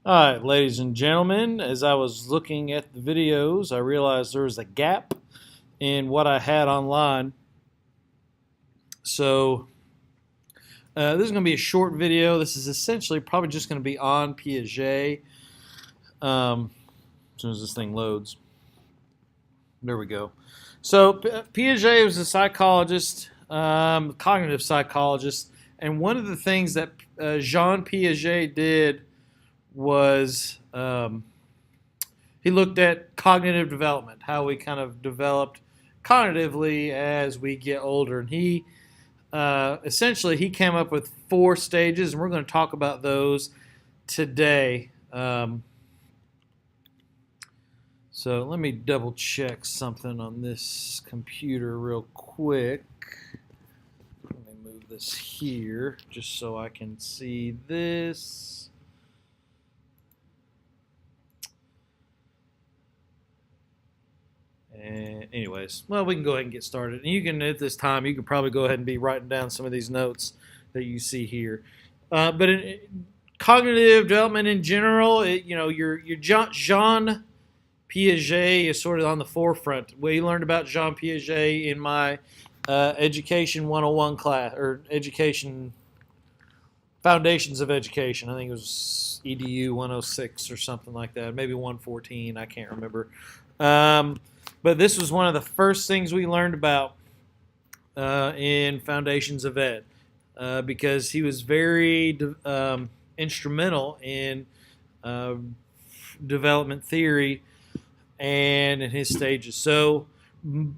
All right, ladies and gentlemen, as I was looking at the videos, I realized there was a gap in what I had online. So this is going to be a short video. This is essentially probably just going to be on Piaget. As soon as this thing loads. There we go. So Piaget was a psychologist, cognitive psychologist, and one of the things that Jean Piaget did was he looked at cognitive development, how we kind of developed cognitively as we get older. And he essentially he came up with 4 stages, and we're going to talk about those today. So let me double check something on this computer real quick. Let me move this here just so I can see this. And anyways, well, we can go ahead and get started. And you can, at this time, you can probably go ahead and be writing down some of these notes that you see here. But in cognitive development in general, your Jean Piaget is sort of on the forefront. We learned about Jean Piaget in my Education 101 class, or Education Foundations of Education. I think it was EDU 106 or something like that, maybe 114. I can't remember. But this was one of the first things we learned about in Foundations of Ed because he was very instrumental in development theory and in his stages. So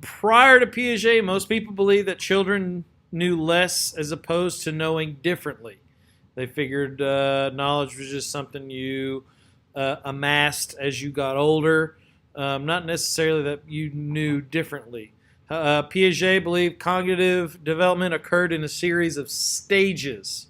prior to Piaget, most people believed that children knew less as opposed to knowing differently. They figured knowledge was just something you amassed as you got older. Not necessarily that you knew differently. Piaget believed cognitive development occurred in a series of stages.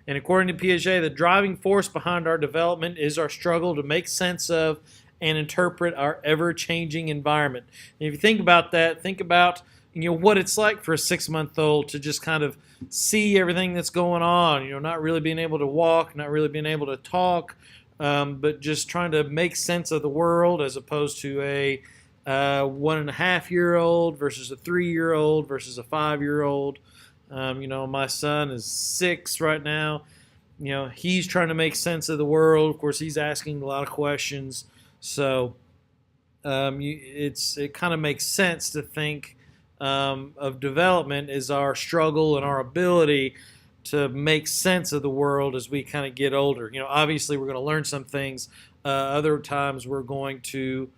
And according to Piaget, the driving force behind our development is our struggle to make sense of and interpret our ever-changing environment. And if you think about that, think about what it's like for a 6-month-old to just kind of see everything that's going on. Not really being able to walk, not really being able to talk. But just trying to make sense of the world as opposed to a 1.5-year-old versus a 3-year-old versus a 5-year-old. My son is 6 right now. He's trying to make sense of the world. Of course, he's asking a lot of questions. So it kind of makes sense to think of development as our struggle and our ability to make sense of the world as we kind of get older. Obviously we're going to learn some things. Other times we're going to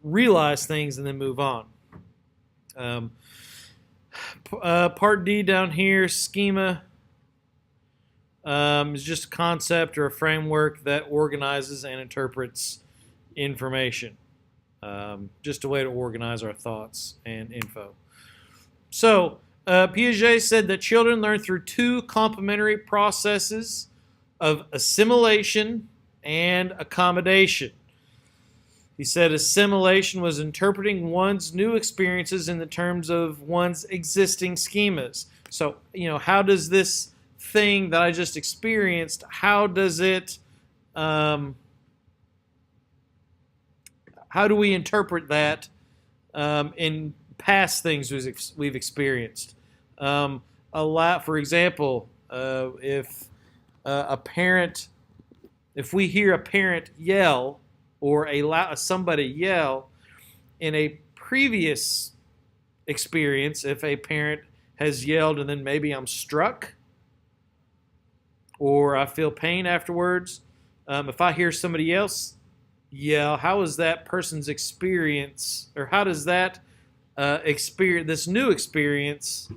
realize things and then move on. Part D down here, schema, is just a concept or a framework that organizes and interprets information. Just a way to organize our thoughts and info. So, Piaget said that children learn through 2 complementary processes of assimilation and accommodation. He said assimilation was interpreting one's new experiences in the terms of one's existing schemas. So, how does this thing that I just experienced, how does it, how do we interpret that in past things we've experienced? For example, if we hear a parent yell or somebody yell in a previous experience, if a parent has yelled and then maybe I'm struck or I feel pain afterwards, if I hear somebody else yell, how is that person's experience, or how does that this new experience,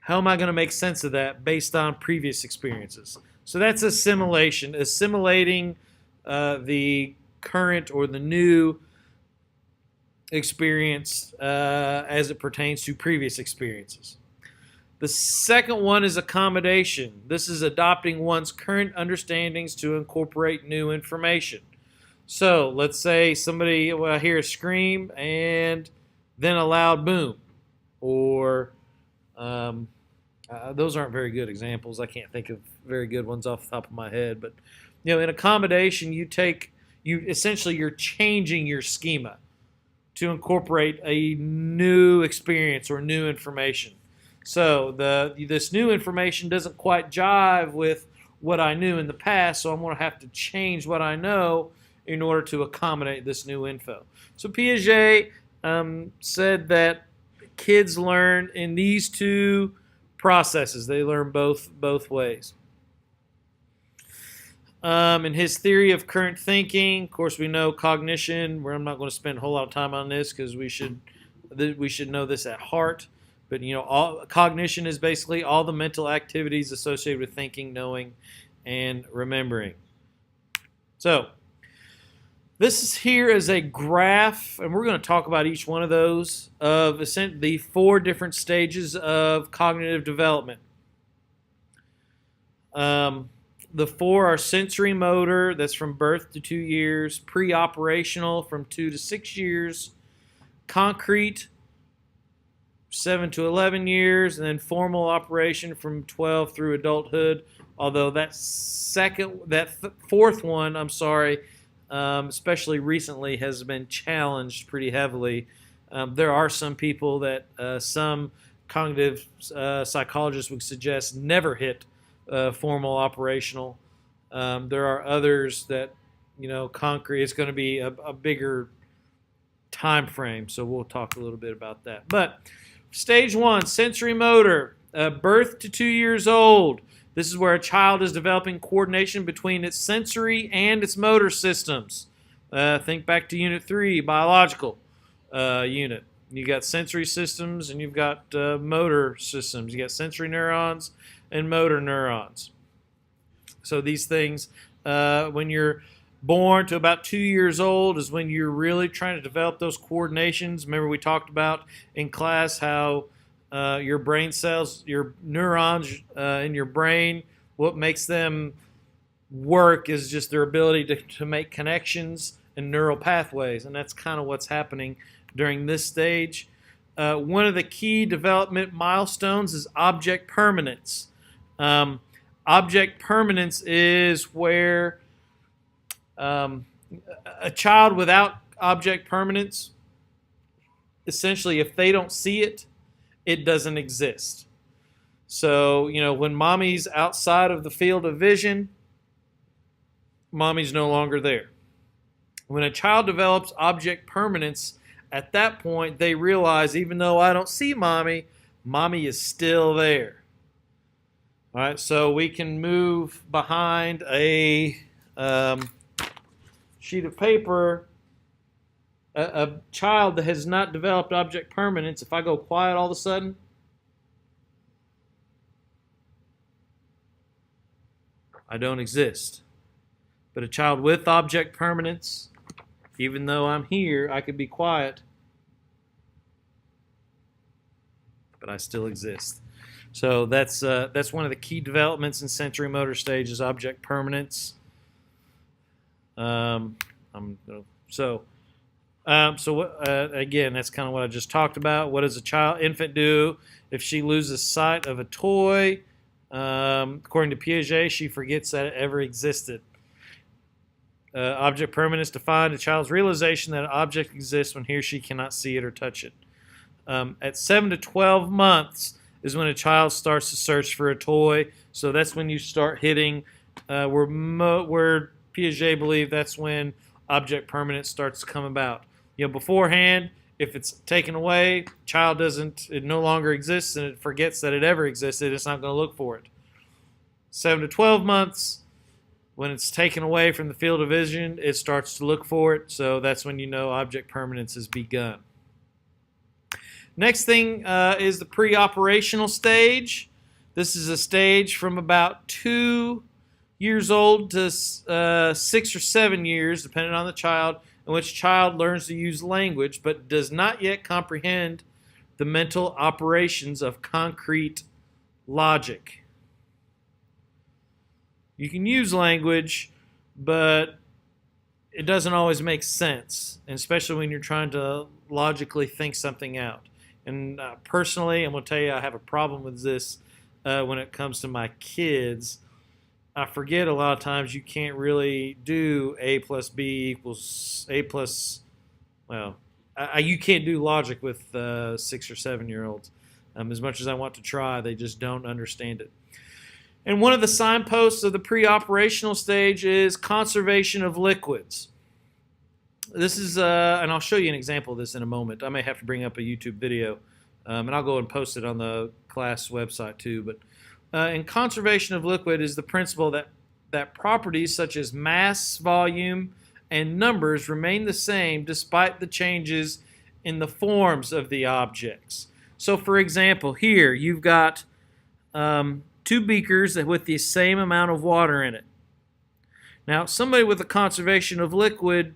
how am I going to make sense of that based on previous experiences? So that's assimilation, assimilating the current or the new experience as it pertains to previous experiences. The second one is accommodation. This is adopting one's current understandings to incorporate new information. So let's say somebody will hear a scream and then a loud boom, or those aren't very good examples. I can't think of very good ones off the top of my head, but in accommodation, you're changing your schema to incorporate a new experience or new information. So this new information doesn't quite jive with what I knew in the past, so I'm going to have to change what I know in order to accommodate this new info. So Piaget said that kids learn in these two processes. They learn both ways. In his theory of current thinking, of course, we know cognition. Where I'm not going to spend a whole lot of time on this because we should know this at heart. But cognition is basically all the mental activities associated with thinking, knowing, and remembering. So this is here as a graph, and we're going to talk about each one of those of the 4 different stages of cognitive development. The 4 are sensory motor, that's from birth to 2 years, pre-operational from 2 to 6 years, concrete 7 to 11 years, and then formal operation from 12 through adulthood. Although that fourth one, especially recently, has been challenged pretty heavily. There are some people that some cognitive psychologists would suggest never hit formal operational. There are others that, concrete is going to be a bigger time frame, so we'll talk a little bit about that. But stage 1, sensory motor, birth to 2 years old. This is where a child is developing coordination between its sensory and its motor systems. Think back to Unit 3, biological unit. You got sensory systems and you've got motor systems. You got sensory neurons and motor neurons. So these things, when you're born to about 2 years old is when you're really trying to develop those coordinations. Remember we talked about in class how your brain cells, your neurons in your brain, what makes them work is just their ability to make connections and neural pathways, and that's kind of what's happening during this stage. One of the key development milestones is object permanence. Object permanence is where a child without object permanence, essentially if they don't see it, it doesn't exist. So, when mommy's outside of the field of vision, mommy's no longer there. When a child develops object permanence, at that point they realize even though I don't see mommy, mommy is still there. All right, so we can move behind a sheet of paper. A child that has not developed object permanence, if I go quiet all of a sudden, I don't exist. But a child with object permanence, even though I'm here, I could be quiet, but I still exist. So that's one of the key developments in sensory motor stage is object permanence. Again, that's kind of what I just talked about. What does infant do if she loses sight of a toy? According to Piaget, she forgets that it ever existed. Object permanence defined a child's realization that an object exists when he or she cannot see it or touch it. At 7 to 12 months is when a child starts to search for a toy. So that's when you start hitting where Piaget believed that's when object permanence starts to come about. Beforehand, if it's taken away, it no longer exists and it forgets that it ever existed, it's not going to look for it. 7 to 12 months, when it's taken away from the field of vision, it starts to look for it, so that's when object permanence has begun. Next thing is the pre-operational stage. This is a stage from about 2 years old to 6 or 7 years, depending on the child, in which child learns to use language but does not yet comprehend the mental operations of concrete logic. You can use language, but it doesn't always make sense, and especially when you're trying to logically think something out. And personally, I'm going to tell you I have a problem with this when it comes to my kids. I forget a lot of times you can't really do A plus B equals A plus, well, you can't do logic with 6 or 7-year-olds. As much as I want to try, they just don't understand it. And one of the signposts of the pre-operational stage is conservation of liquids. This is, and I'll show you an example of this in a moment. I may have to bring up a YouTube video, and I'll go and post it on the class website too. But in conservation of liquid is the principle that properties such as mass, volume, and numbers remain the same despite the changes in the forms of the objects. So, for example, here you've got 2 beakers with the same amount of water in it. Now, somebody with a conservation of liquid,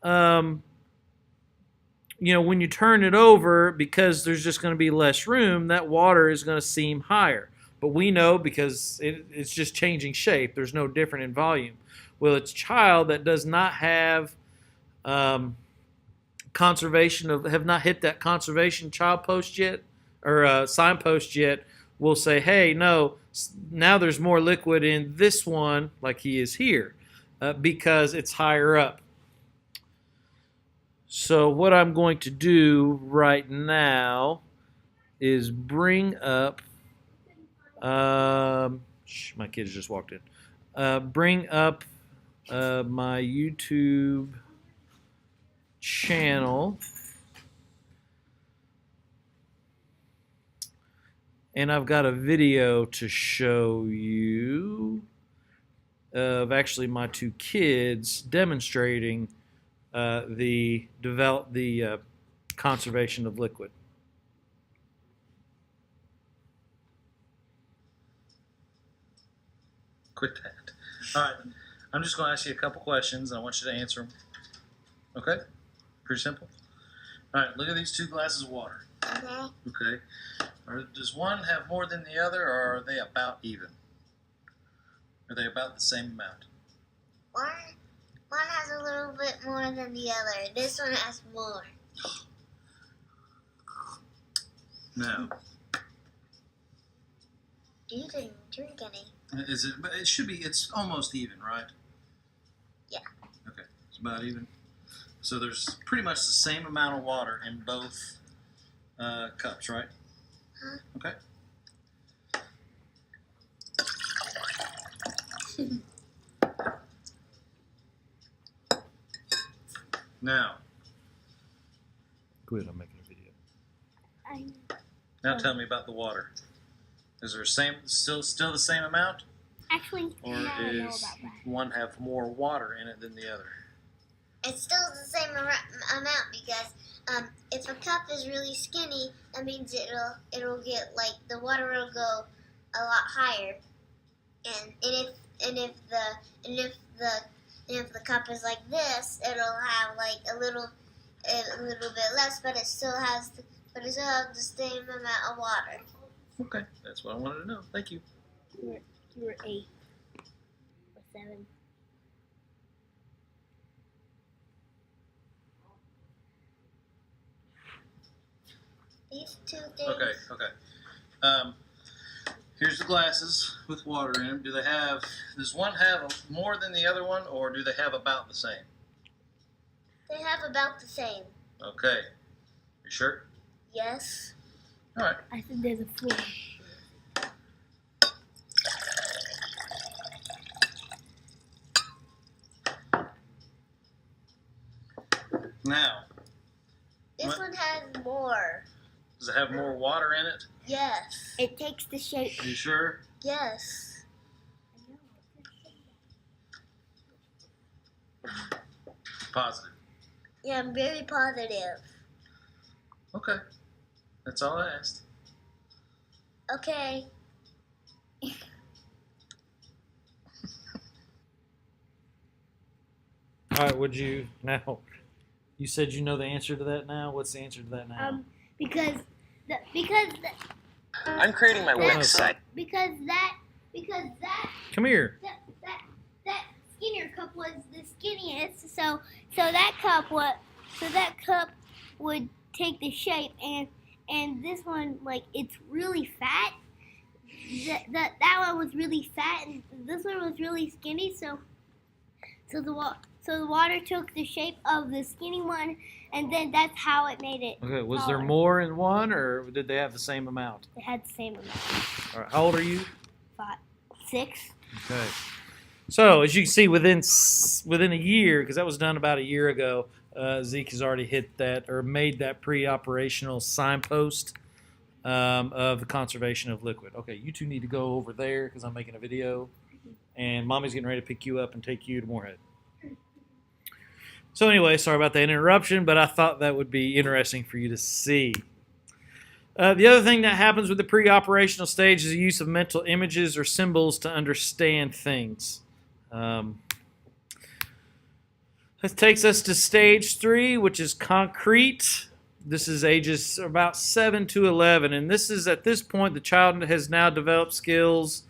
when you turn it over, because there's just going to be less room, that water is going to seem higher. But we know because it's just changing shape. There's no different in volume. Well, it's child that does not have have not hit that conservation child post yet, or signpost yet, will say, hey, no, now there's more liquid in this one, like he is here, because it's higher up. So what I'm going to do right now is bring up, my kids just walked in, bring up my YouTube channel, and I've got a video to show you of actually my 2 kids demonstrating the conservation of liquid. Quit that. All right, I'm just going to ask you a couple questions, and I want you to answer them. Okay? Pretty simple. All right, look at these 2 glasses of water. Okay. Does one have more than the other, or are they about even? Are they about the same amount? One has a little bit more than the other. This one has more. No. You didn't drink any. Is it? But it should be. It's almost even, right? Yeah. Okay. It's about even. So there's pretty much the same amount of water in both cups, right? Huh? Okay. Now. Go ahead, I'm making a video. Now tell me about the water. Is there still the same amount? Actually, Or I don't know is about that. one have more water in it than the other? It's still the same amount because if a cup is really skinny, that means it'll get like the water will go a lot higher, and if the cup is like this, it'll have like a little bit less, but it still has the same amount of water. Okay, that's what I wanted to know. Thank you. You were 8 or 7. These 2 things. Okay. Here's the glasses with water in them. Does one have more than the other one, or do they have about the same? They have about the same. Okay. You sure? Yes. All right. I think there's a 4. Now, This one has more. does it have more water in it? Yes. It takes the shape. Are you sure? Yes. Positive. Yeah, I'm very positive. Okay. That's all I asked. Okay. All right, you said you know the answer to that now? What's the answer to that now? Because I'm creating my website. because that Come here. that skinnier cup was the skinniest, so that cup would take the shape, and this one, like, it's really fat. that one was really fat, and this one was really skinny. So the water took the shape of the skinny one, and then that's how it made it. Okay, was taller. there more in one, or did they have the same amount? It had the same amount. All right, how old are you? 6. Okay. So as you can see, within a year, because that was done about a year ago, Zeke has already hit that or made that pre-operational signpost of the conservation of liquid. Okay, you two need to go over there because I'm making a video, and Mommy's getting ready to pick you up and take you to Moorhead. So anyway, sorry about that interruption, but I thought that would be interesting for you to see. The other thing that happens with the pre-operational stage is the use of mental images or symbols to understand things. That takes us to stage 3, which is concrete. This is ages about 7 to 11, and this is at this point the child has now developed skills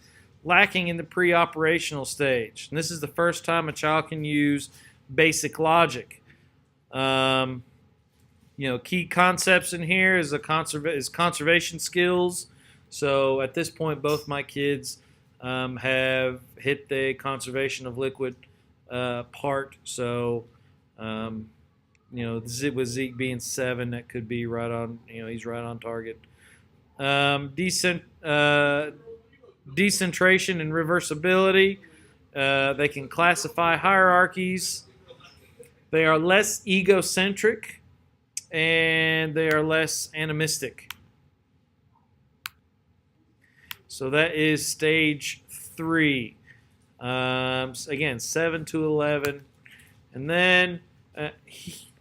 lacking in the pre-operational stage. And this is the first time a child can use basic logic. Key concepts in here is conservation skills. So at this point, both my kids have hit the conservation of liquid part. So, with Zeke being 7, that could be right on. He's right on target. Decentration and reversibility. They can classify hierarchies. They are less egocentric, and they are less animistic. So that is stage 3. Again, 7 to 11. And then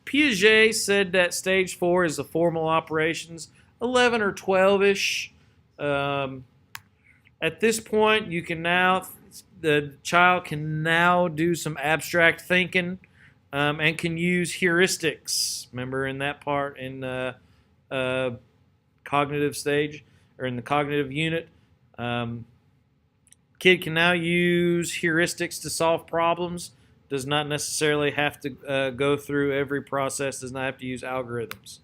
Piaget said that stage 4 is the formal operations, 11 or 12-ish. At this point, the child can now do some abstract thinking. And can use heuristics. Remember in that part in cognitive stage or in the cognitive unit, kid can now use heuristics to solve problems. Does not necessarily have to go through every process. Does not have to use algorithms.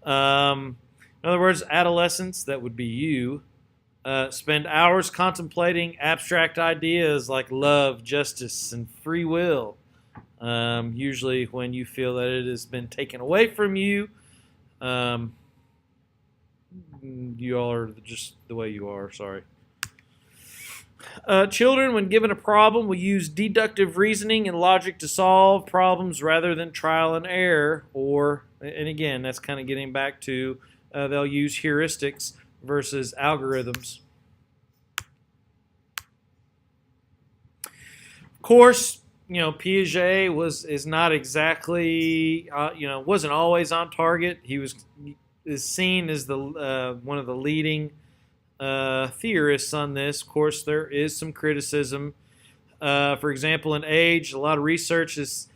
In other words, adolescents, that would be you, spend hours contemplating abstract ideas like love, justice, and free will. Usually when you feel that it has been taken away from you, you all are just the way you are, sorry. Children, when given a problem, will use deductive reasoning and logic to solve problems rather than trial and error, and again, that's kind of getting back to they'll use heuristics versus algorithms. Of course, Piaget is not exactly, wasn't always on target. He is seen as one of the leading theorists on this. Of course, there is some criticism. For example, in age, a lot of research has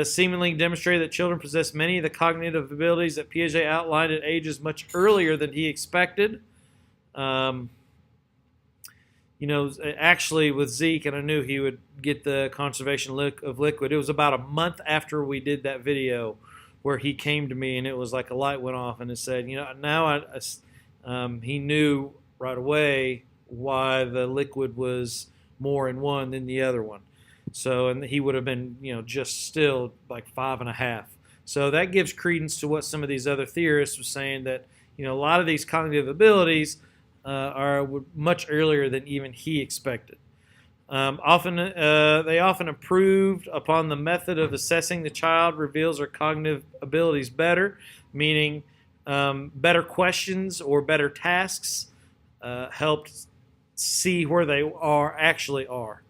seemingly demonstrated that children possess many of the cognitive abilities that Piaget outlined at ages much earlier than he expected. Actually with Zeke, and I knew he would get the conservation of liquid. It was about a month after we did that video where he came to me and it was like a light went off and it said, now he knew right away why the liquid was more in one than the other one. So, and he would have been, just still like 5.5. So that gives credence to what some of these other theorists were saying, that, a lot of these cognitive abilities are much earlier than even he expected. They often improved upon the method of assessing the child reveals their cognitive abilities better, meaning better questions or better tasks helped see where they actually are.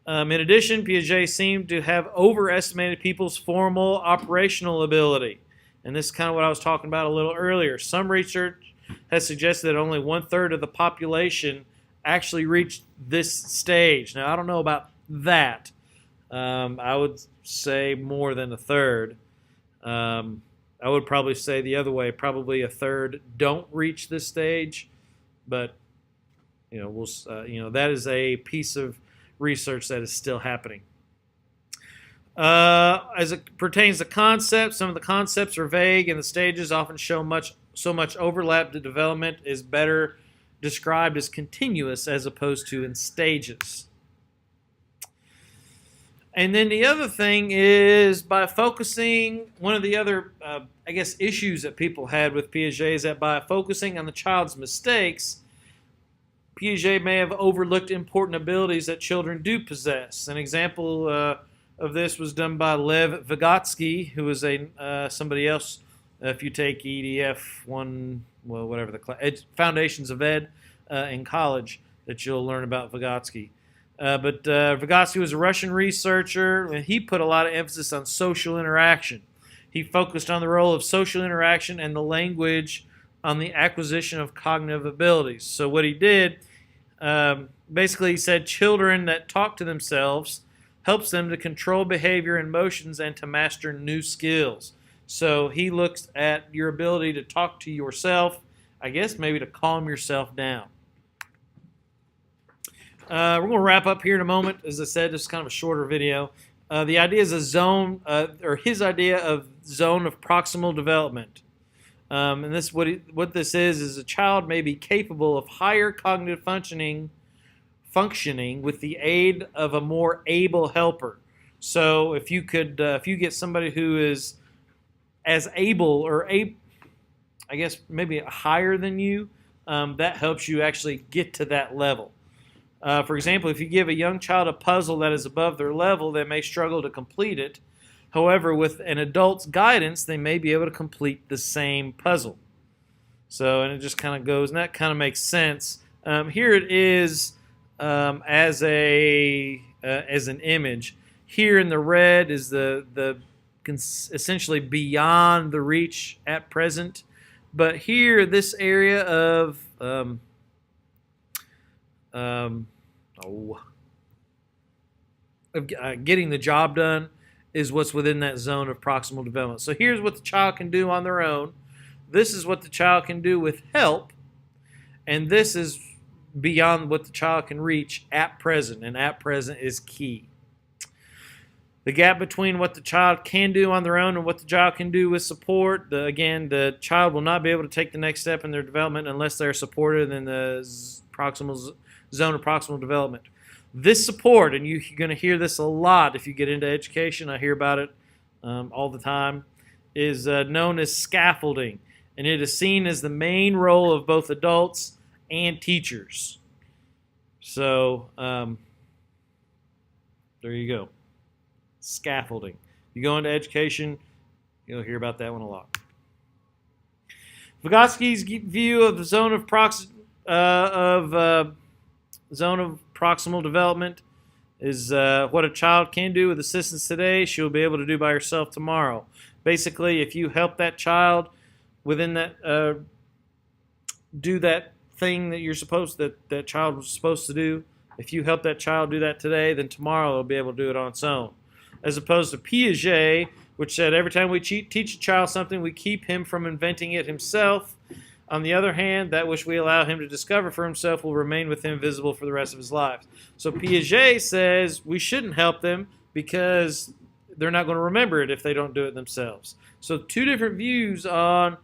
In addition, Piaget seemed to have overestimated people's formal operational ability. And this is kind of what I was talking about a little earlier. Some research has suggested that only 1/3 of the population actually reached this stage. Now, I don't know about that. I would say more than 1/3. I would probably say the other way. Probably 1/3 don't reach this stage, but that is a piece of research that is still happening. As it pertains to concepts, some of the concepts are vague, and the stages often show so much overlap. The development is better described as continuous as opposed to in stages. And then the other thing is by focusing, one of the other, issues that people had with Piaget is that by focusing on the child's mistakes, Piaget may have overlooked important abilities that children do possess. An example of this was done by Lev Vygotsky, who was somebody else. If you take EDF 1, well, whatever the Foundations of Ed in college, that you'll learn about Vygotsky. But Vygotsky was a Russian researcher, and he put a lot of emphasis on social interaction. He focused on the role of social interaction and the language on the acquisition of cognitive abilities. So what he did, basically he said children that talk to themselves helps them to control behavior and emotions and to master new skills. So he looks at your ability to talk to yourself, I guess maybe to calm yourself down. We're going to wrap up here in a moment. As I said, this is kind of a shorter video. The idea is a zone, or his idea of zone of proximal development. And this what this is a child may be capable of higher cognitive functioning with the aid of a more able helper. So if you get somebody who is as able or I guess maybe higher than you, that helps you actually get to that level. For example, if you give a young child a puzzle that is above their level, they may struggle to complete it. However, with an adult's guidance, they may be able to complete the same puzzle. So, and it just kind of goes, and that kind of makes sense. Here it is as an image. Here in the red is the essentially beyond the reach at present. But here, this area of getting the job done is what's within that zone of proximal development. So here's what the child can do on their own. This is what the child can do with help. And this is beyond what the child can reach at present. And at present is key. The gap between what the child can do on their own and what the child can do with support, again, the child will not be able to take the next step in their development unless they're supported in the zone of proximal development. This support, and you're going to hear this a lot if you get into education, I hear about it all the time, is known as scaffolding. And it is seen as the main role of both adults and teachers. So, there you go. Scaffolding. You go into education, you'll hear about that one a lot. Vygotsky's view of the zone of proximal development is what a child can do with assistance today, she'll be able to do by herself tomorrow. Basically, if you help that child within that, do that thing that that child was supposed to do, if you help that child do that today, then tomorrow it'll be able to do it on its own. As opposed to Piaget, which said every time we teach a child something, we keep him from inventing it himself. On the other hand, that which we allow him to discover for himself will remain with him visible for the rest of his life. So Piaget says we shouldn't help them because they're not going to remember it if they don't do it themselves. So two different views on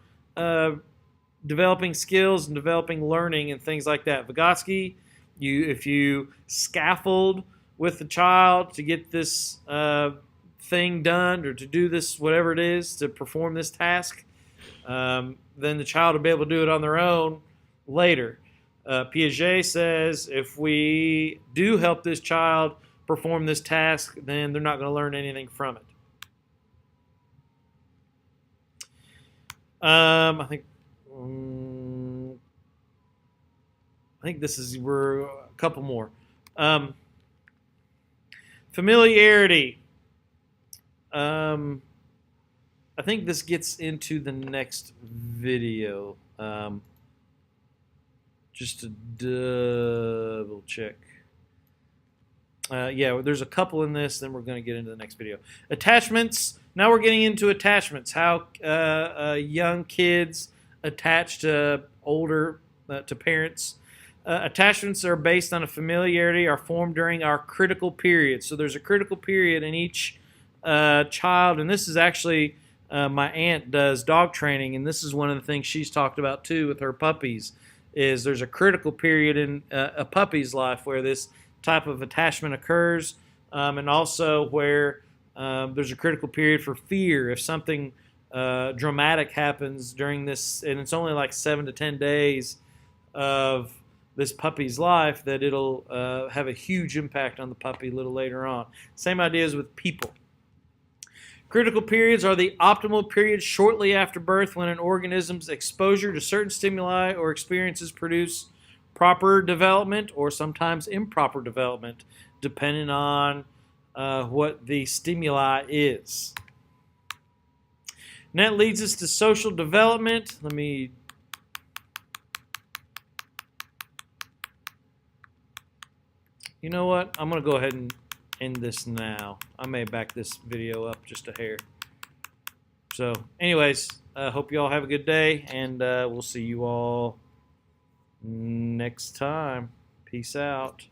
developing skills and developing learning and things like that. Vygotsky, if you scaffold with the child to get this thing done or to do this, whatever it is, to perform this task, then the child will be able to do it on their own later. Piaget says if we do help this child perform this task, then they're not going to learn anything from it. I think we're a couple more. Familiarity. I think this gets into the next video. Just to double check. Yeah, there's a couple in this, then we're going to get into the next video. Attachments. Now we're getting into attachments. How young kids attach to to parents. Attachments are based on a familiarity, are formed during our critical period. So there's a critical period in each child, and this is actually my aunt does dog training, and this is one of the things she's talked about too with her puppies, is there's a critical period in a puppy's life where this type of attachment occurs, and also where there's a critical period for fear. If something dramatic happens during this, and it's only like 7 to 10 days of this puppy's life, that it'll have a huge impact on the puppy a little later on. Same ideas with people. Critical periods are the optimal periods shortly after birth when an organism's exposure to certain stimuli or experiences produce proper development or sometimes improper development, depending on what the stimuli is. And that leads us to social development. You know what? I'm going to go ahead and end this now. I may back this video up just a hair. So, anyways, I hope you all have a good day, and we'll see you all next time. Peace out.